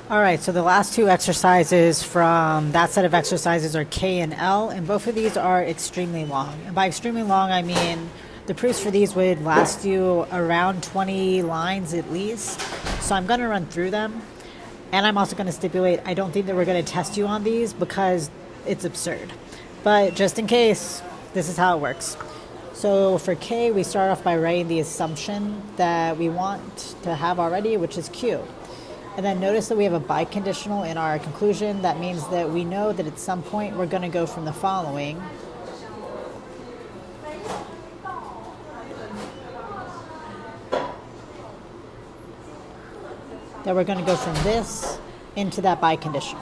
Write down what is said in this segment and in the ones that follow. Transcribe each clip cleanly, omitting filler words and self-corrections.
All right, so the last two exercises from that set of exercises are K and L, and both of these are extremely long. And by extremely long, I mean the proofs for these would last you around 20 lines at least. So I'm going to run through them, and I'm also going to stipulate I don't think that we're going to test you on these because it's absurd. But just in case, this is how it works. So for K, we start off by writing the assumption that we want to have already, which is Q. And then notice that we have a biconditional in our conclusion. That means that we know that at some point we're going to go from the following that we're going to go from this into that biconditional.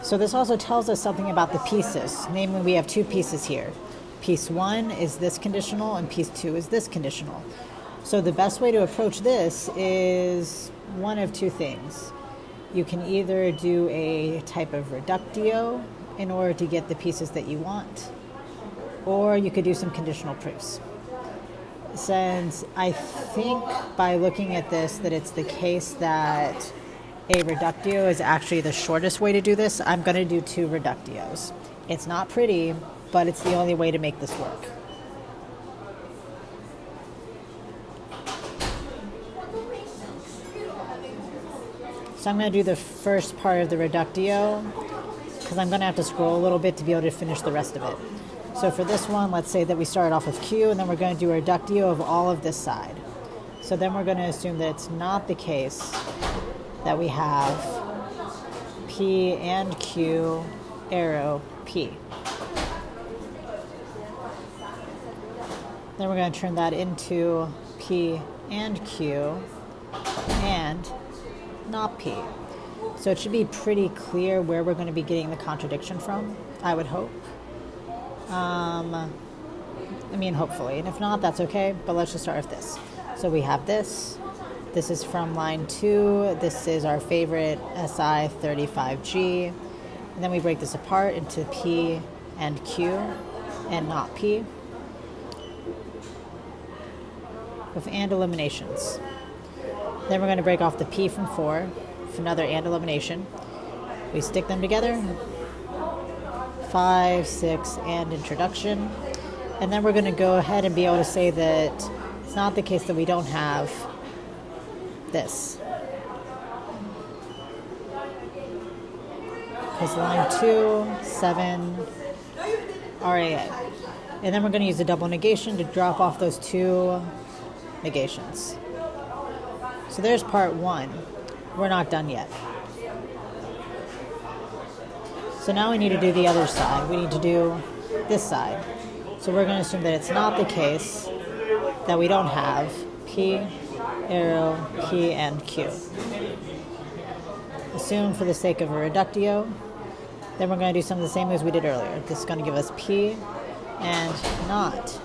So this also tells us something about the pieces. Namely, we have two pieces here. Piece 1 is this conditional and piece 2 is this conditional. So the best way to approach this is one of two things. You can either do a type of reductio in order to get the pieces that you want, or you could do some conditional proofs. Since I think by looking at this that it's the case that a reductio is actually the shortest way to do this, I'm going to do two reductios. It's not pretty, but it's the only way to make this work. So I'm going to do the first part of the reductio because I'm going to have to scroll a little bit to be able to finish the rest of it. So for this one, let's say that we start off with Q, and then we're going to do a reductio of all of this side. So then we're going to assume that it's not the case that we have P and Q arrow P. Then we're going to turn that into P and Q and not P. So it should be pretty clear where we're going to be getting the contradiction from, I would hope. Hopefully. And if not, that's okay, but let's just start with this. So we have this. This is from line 2. This is our favorite SI 35G. And then we break this apart into P and Q and not P with and eliminations. Then we're going to break off the P from 4 with another and elimination. We stick them together. 5, 6, and introduction. And then we're going to go ahead and be able to say that it's not the case that we don't have this. Because line 2, 7, RAA. And then we're going to use a double negation to drop off those two negations. So there's part 1. We're not done yet. So now we need to do the other side. We need to do this side. So we're going to assume that it's not the case that we don't have P, arrow, P, and Q. Assume for the sake of a reductio. Then we're going to do some of the same as we did earlier. This is going to give us P and not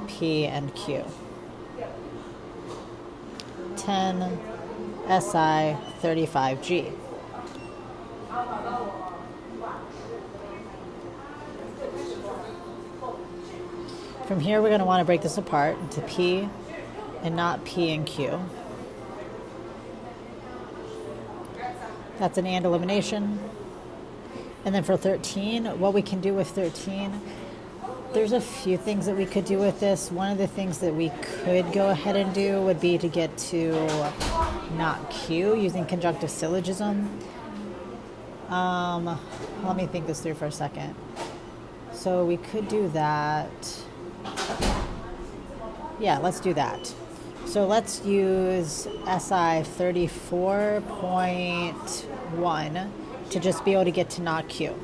P and Q. 10 SI 35G. From here, we're going to want to break this apart into P and not P and Q. That's an and elimination. And then for 13, what we can do with 13, there's a few things that we could do with this. One of the things that we could go ahead and do would be to get to not Q using conjunctive syllogism. Let me think this through for a second. So we could do that. Yeah, let's do that. So let's use SI 34.1 to just be able to get to not Q.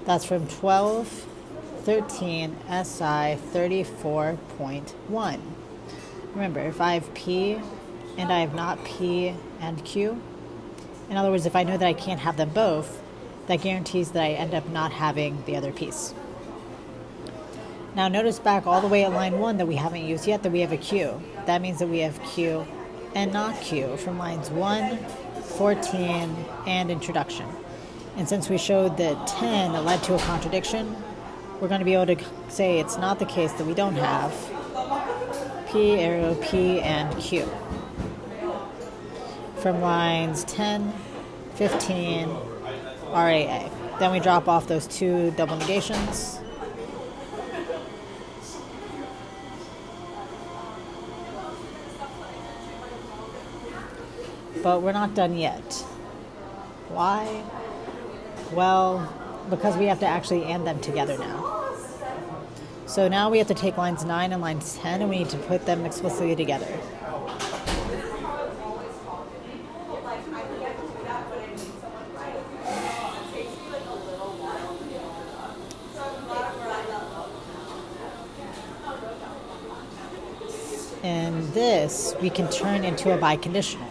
That's from 1213 SI 34.1. Remember, if I have P and I have not P and Q, in other words, if I know that I can't have them both, that guarantees that I end up not having the other piece. Now notice back all the way at line 1 that we haven't used yet that we have a Q. That means that we have Q and not Q from lines 1, 14, and introduction. And since we showed that 10 led to a contradiction, we're going to be able to say it's not the case that we don't have P, arrow, P, and Q. from lines 10, 15, RAA. Then we drop off those two double negations. But we're not done yet. Why? Well, because we have to actually AND them together now. So now we have to take lines 9 and lines 10 and we need to put them explicitly together. And this we can turn into a biconditional.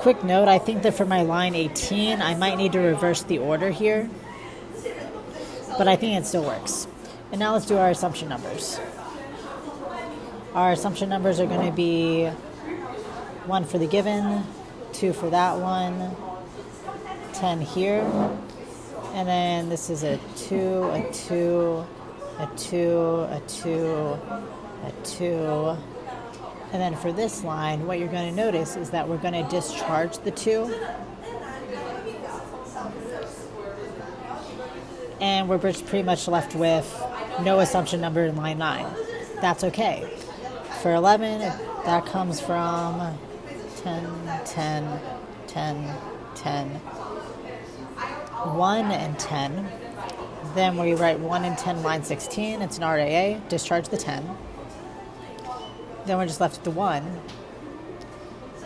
Quick note, I think that for my line 18, I might need to reverse the order here, but I think it still works. And now let's do our assumption numbers. Our assumption numbers are going to be 1 for the given, 2 for that one, 10 here, and then this is a 2, a 2, a 2, a 2, a 2. And then for this line, what you're going to notice is that we're going to discharge the 2. And we're pretty much left with no assumption number in line 9. That's okay. For 11, that comes from 10, 10, 10, 10, 1 and 10. Then we write 1 and 10 line 16. It's an RAA. Discharge the 10. Then we're just left with the 1.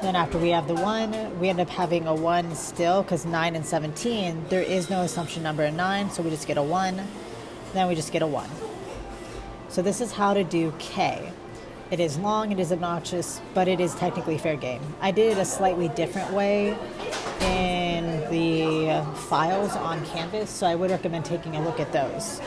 Then after we have the 1, we end up having a 1 still because 9 and 17, there is no assumption number in 9, so we just get a 1. Then we just get a 1. So this is how to do K. It is long, it is obnoxious, but it is technically fair game. I did it a slightly different way in the files on Canvas, so I would recommend taking a look at those.